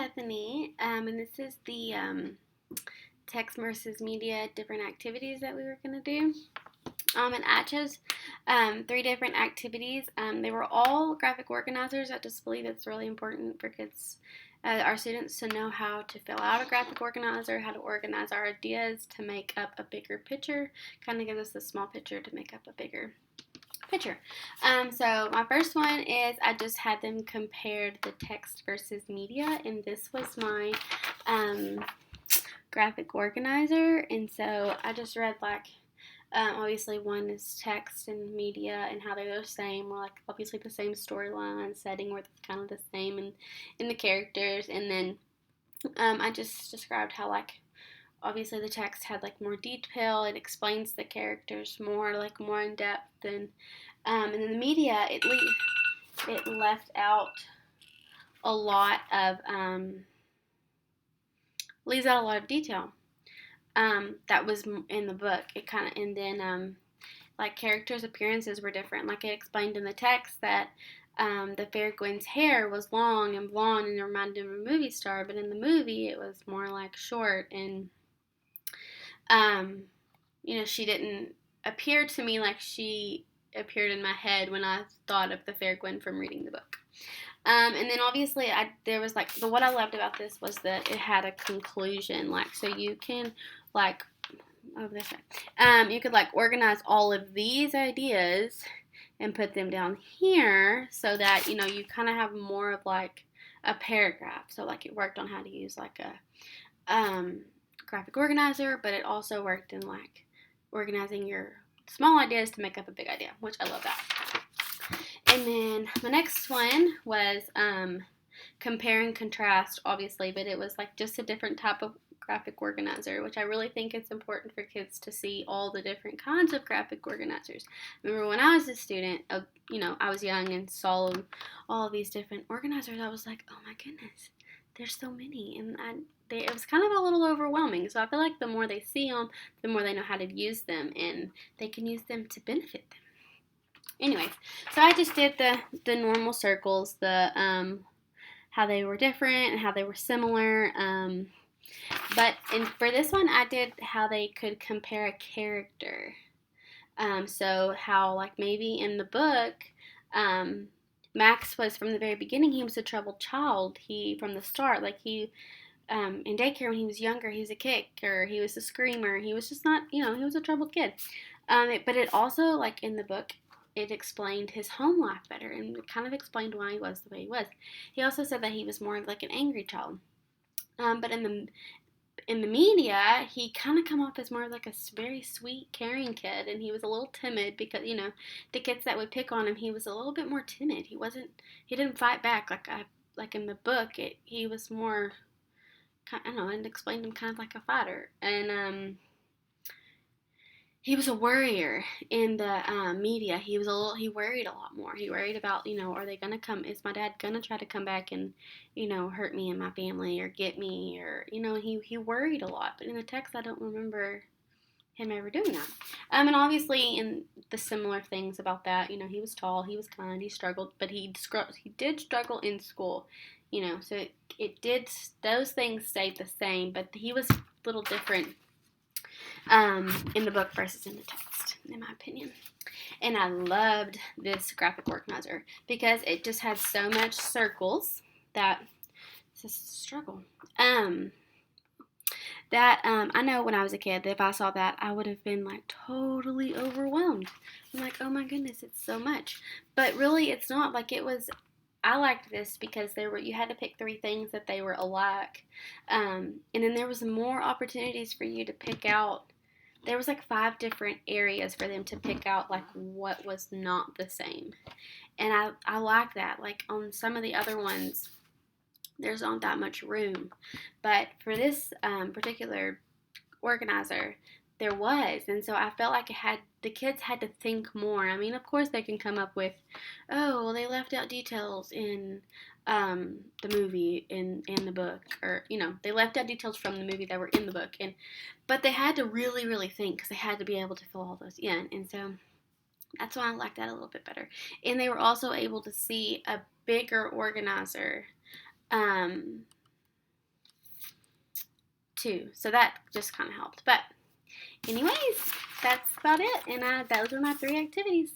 Bethany, and this is the text versus media different activities that we were going to do. And I chose three different activities. They were all graphic organizers. I just believe it's really important for kids, our students, to know how to fill out a graphic organizer, how to organize our ideas to make up a bigger picture. Kind of give us a small picture to make up a bigger picture. So my first one is I just had them compared the text versus media, and this was my graphic organizer. And so I just read obviously one is text and media and how they're the same, like obviously the same storyline setting where it's kind of the same in the characters, and then I just described how obviously the text had more detail. It explains the characters more in depth, and then the media it left out a lot of leaves out a lot of detail that was in the book. It kind of, and then characters' appearances were different. Like it explained in the text that the Fair Gwen's hair was long and blonde and it reminded him of a movie star, but in the movie it was more short and she didn't appear to me like she appeared in my head when I thought of the Fair Gwen from reading the book. And then obviously there was what I loved about this was that it had a conclusion, so you can over this way, you could organize all of these ideas and put them down here so that you kind of have more of a paragraph. So it worked on how to use a graphic organizer, but it also worked in organizing your small ideas to make up a big idea, which I love that. And then the next one was compare and contrast, obviously, but it was just a different type of graphic organizer, which I really think it's important for kids to see all the different kinds of graphic organizers. Remember when I was a student, I was young and saw all these different organizers, I was like, oh my goodness, there's so many, and it was kind of a little overwhelming. So I feel like the more they see them, the more they know how to use them, and they can use them to benefit them. Anyways, so I just did the normal circles, the how they were different and how they were similar. But for this one, I did how they could compare a character. So how maybe in the book, Max was from the very beginning. He was a troubled child. From the start, in daycare when he was younger, he was a kicker. He was a screamer. He was just not, he was a troubled kid. But it also in the book, it explained his home life better, and it kind of explained why he was the way he was. He also said that he was more like an angry child. But in the media, he kind of come off as more a very sweet, caring kid, and he was a little timid because the kids that would pick on him, he was a little bit more timid. He didn't fight back like in the book. He was more, I don't know, and explained him kind of like a fighter, and he was a worrier in the media. He worried a lot more. He worried about, are they going to come? Is my dad going to try to come back and, hurt me and my family or get me? Or, he worried a lot. But in the text, I don't remember him ever doing that. And obviously, in the similar things about that, he was tall, he was kind, he struggled, but he did struggle in school, so those things stayed the same, but he was a little different in the book versus in the text, in my opinion. And I loved this graphic organizer because it just had so much circles that it's a struggle. I know when I was a kid, if I saw that, I would have been totally overwhelmed. I'm oh my goodness, it's so much. But really, it's not. I liked this because you had to pick three things that they were alike, and then there was more opportunities for you to pick out. There was 5 different areas for them to pick out what was not the same, and I like that. On some of the other ones, there's not that much room, but for this particular organizer, there was, and so I felt like the kids had to think more. I mean, of course they can come up with, oh, well, they left out details in the movie in the book, or they left out details from the movie that were in the book, but they had to really, really think because they had to be able to fill all those in, and so that's why I like that a little bit better. And they were also able to see a bigger organizer. too. So that just kind of helped. But anyways, that's about it. And those were my 3 activities.